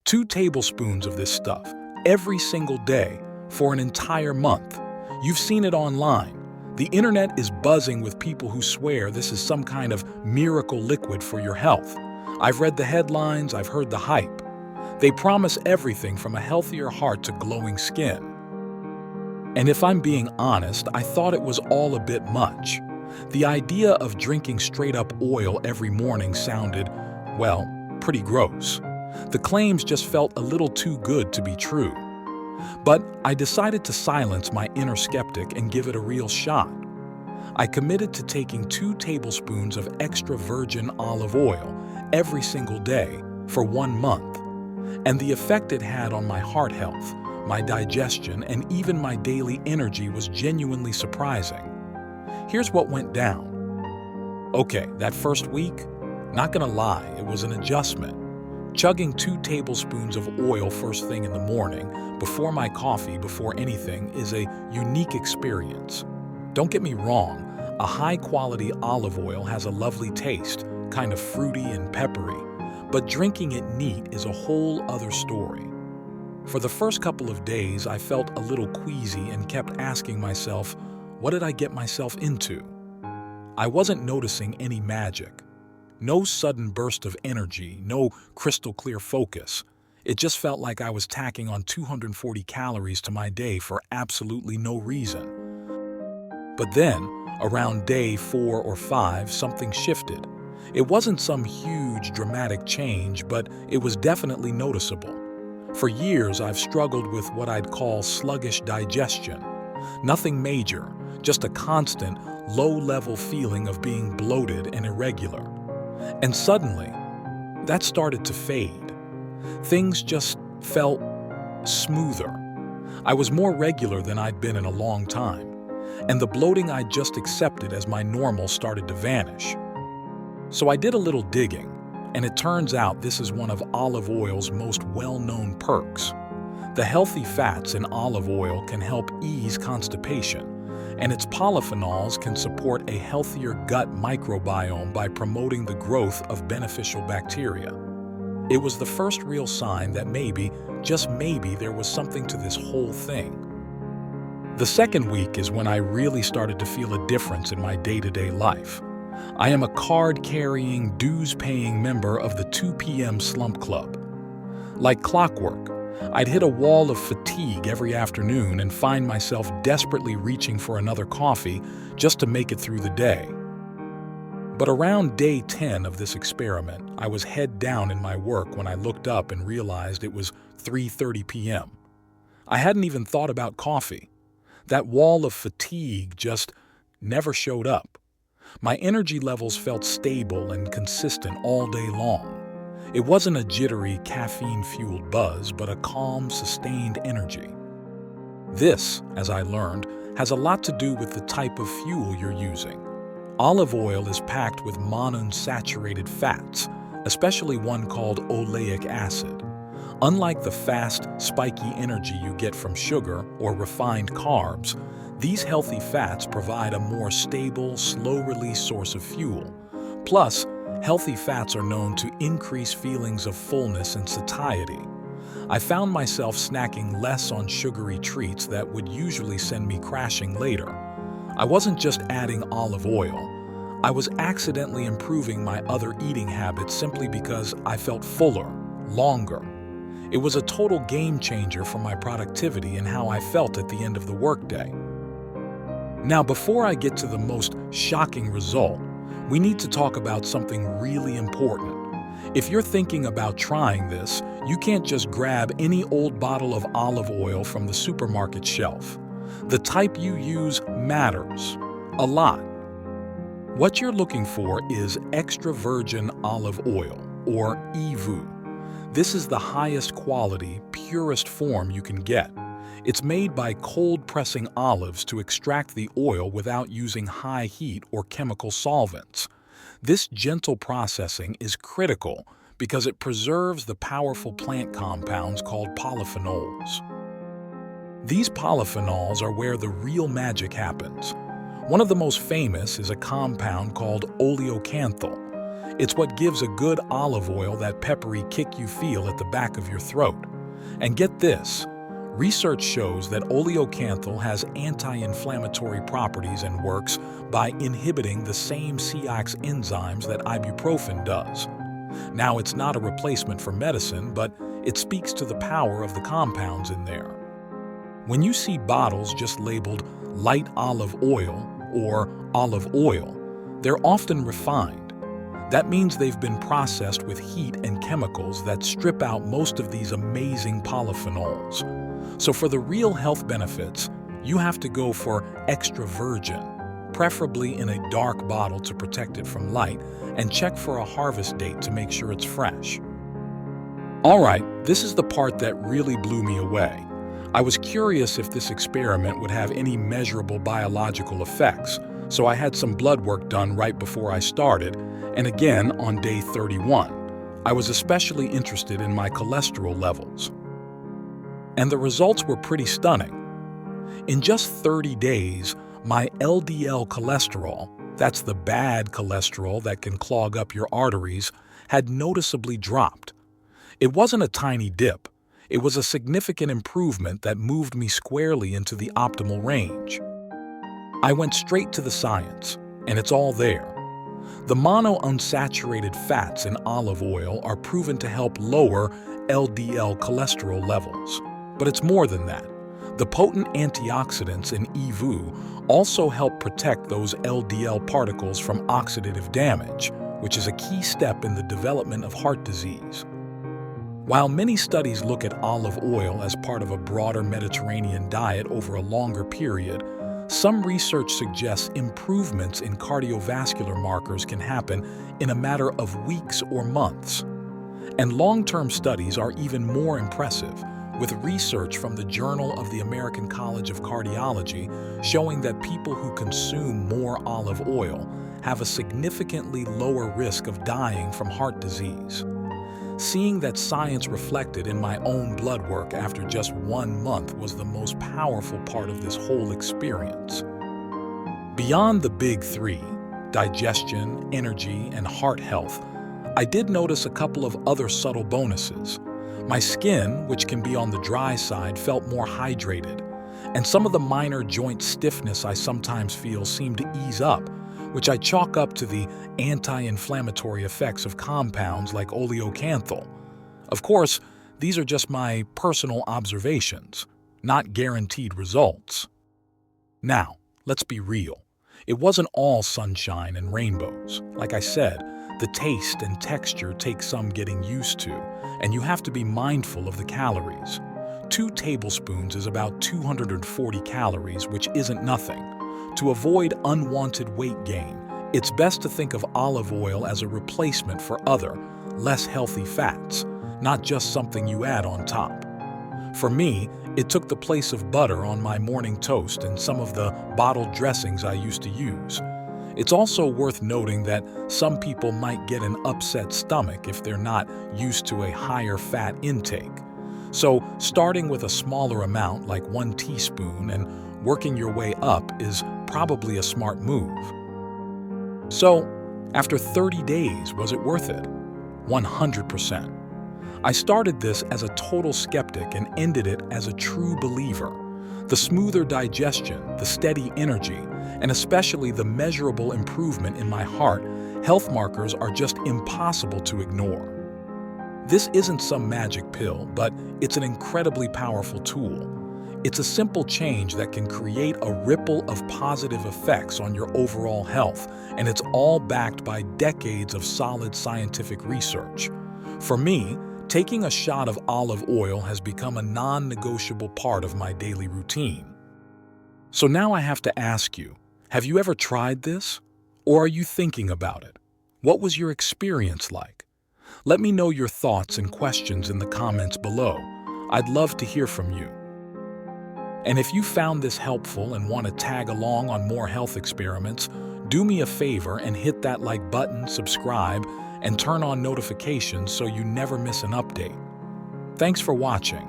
2 tablespoons of this stuff every single day for an entire month. You've seen it online. The internet is buzzing with people who swear this is some kind of miracle liquid for your health. I've read the headlines, I've heard the hype. They promise everything from a healthier heart to glowing skin. And if I'm being honest, I thought it was all a bit much. The idea of drinking straight-up oil every morning sounded, well, pretty gross. The claims just felt a little too good to be true. But I decided to silence my inner skeptic and give it a real shot. I committed to taking 2 tablespoons of extra virgin olive oil every single day for 1 month. And the effect it had on my heart health, my digestion, and even my daily energy was genuinely surprising. Here's what went down. Okay, that first week, not gonna lie, it was an adjustment. Chugging 2 tablespoons of oil first thing in the morning, before my coffee, before anything, is a unique experience. Don't get me wrong, a high-quality olive oil has a lovely taste, kind of fruity and peppery, but drinking it neat is a whole other story. For the first couple of days, I felt a little queasy and kept asking myself, what did I get myself into? I wasn't noticing any magic. No sudden burst of energy, no crystal clear focus. It just felt like I was tacking on 240 calories to my day for absolutely no reason. But then, around day 4 or 5, something shifted. It wasn't some huge, dramatic change, but it was definitely noticeable. For years, I've struggled with what I'd call sluggish digestion. Nothing major, just a constant, low-level feeling of being bloated and irregular. And suddenly, that started to fade. Things just felt smoother. I was more regular than I'd been in a long time, and the bloating I'd just accepted as my normal started to vanish. So I did a little digging, and it turns out this is one of olive oil's most well-known perks. The healthy fats in olive oil can help ease constipation, and its polyphenols can support a healthier gut microbiome by promoting the growth of beneficial bacteria. It was the first real sign that maybe, just maybe, there was something to this whole thing. The second week is when I really started to feel a difference in my day-to-day life. I am a card-carrying, dues-paying member of the 2 p.m. Slump Club. Like clockwork, I'd hit a wall of fatigue every afternoon and find myself desperately reaching for another coffee just to make it through the day. But around day 10 of this experiment, I was head down in my work when I looked up and realized it was 3:30 p.m. I hadn't even thought about coffee. That wall of fatigue just never showed up. My energy levels felt stable and consistent all day long. It wasn't a jittery, caffeine-fueled buzz, but a calm, sustained energy. This, as I learned, has a lot to do with the type of fuel you're using. Olive oil is packed with monounsaturated fats, especially one called oleic acid. Unlike the fast, spiky energy you get from sugar or refined carbs, these healthy fats provide a more stable, slow-release source of fuel. Plus, healthy fats are known to increase feelings of fullness and satiety. I found myself snacking less on sugary treats that would usually send me crashing later. I wasn't just adding olive oil. I was accidentally improving my other eating habits simply because I felt fuller, longer. It was a total game changer for my productivity and how I felt at the end of the workday. Now, before I get to the most shocking result, we need to talk about something really important. If you're thinking about trying this, you can't just grab any old bottle of olive oil from the supermarket shelf. The type you use matters a lot. What you're looking for is extra virgin olive oil, or EVOO. This is the highest quality, purest form you can get. It's made by cold pressing olives to extract the oil without using high heat or chemical solvents. This gentle processing is critical because it preserves the powerful plant compounds called polyphenols. These polyphenols are where the real magic happens. One of the most famous is a compound called oleocanthal. It's what gives a good olive oil that peppery kick you feel at the back of your throat. And get this, research shows that oleocanthal has anti-inflammatory properties and works by inhibiting the same COX enzymes that ibuprofen does. Now, it's not a replacement for medicine, but it speaks to the power of the compounds in there. When you see bottles just labeled light olive oil or olive oil, they're often refined. That means they've been processed with heat and chemicals that strip out most of these amazing polyphenols. So for the real health benefits, you have to go for extra virgin, preferably in a dark bottle to protect it from light, and check for a harvest date to make sure it's fresh. All right, this is the part that really blew me away. I was curious if this experiment would have any measurable biological effects, so I had some blood work done right before I started, and again on day 31. I was especially interested in my cholesterol levels. And the results were pretty stunning. In just 30 days, my LDL cholesterol, that's the bad cholesterol that can clog up your arteries, had noticeably dropped. It wasn't a tiny dip. It was a significant improvement that moved me squarely into the optimal range. I went straight to the science, and it's all there. The monounsaturated fats in olive oil are proven to help lower LDL cholesterol levels. But it's more than that. The potent antioxidants in EVOO also help protect those LDL particles from oxidative damage, which is a key step in the development of heart disease. While many studies look at olive oil as part of a broader Mediterranean diet over a longer period, some research suggests improvements in cardiovascular markers can happen in a matter of weeks or months. And long-term studies are even more impressive, with research from the Journal of the American College of Cardiology showing that people who consume more olive oil have a significantly lower risk of dying from heart disease. Seeing that science reflected in my own blood work after just 1 month was the most powerful part of this whole experience. Beyond the big three, digestion, energy, and heart health, I did notice a couple of other subtle bonuses. My skin, which can be on the dry side, felt more hydrated, and some of the minor joint stiffness I sometimes feel seemed to ease up, which I chalk up to the anti-inflammatory effects of compounds like oleocanthal. Of course, these are just my personal observations, not guaranteed results. Now, let's be real. It wasn't all sunshine and rainbows. Like I said, the taste and texture take some getting used to, and you have to be mindful of the calories. 2 tablespoons is about 240 calories, which isn't nothing. To avoid unwanted weight gain, it's best to think of olive oil as a replacement for other, less healthy fats, not just something you add on top. For me, it took the place of butter on my morning toast and some of the bottled dressings I used to use. It's also worth noting that some people might get an upset stomach if they're not used to a higher fat intake. So starting with a smaller amount, like 1 teaspoon, and working your way up is probably a smart move. So, after 30 days, was it worth it? 100%. I started this as a total skeptic and ended it as a true believer. The smoother digestion, the steady energy, and especially the measurable improvement in my heart health markers are just impossible to ignore. This isn't some magic pill, but it's an incredibly powerful tool. It's a simple change that can create a ripple of positive effects on your overall health, and it's all backed by decades of solid scientific research. For me, taking a shot of olive oil has become a non-negotiable part of my daily routine. So now I have to ask you, have you ever tried this? Or are you thinking about it? What was your experience like? Let me know your thoughts and questions in the comments below. I'd love to hear from you. And if you found this helpful and want to tag along on more health experiments, do me a favor and hit that like button, subscribe, and turn on notifications so you never miss an update. Thanks for watching.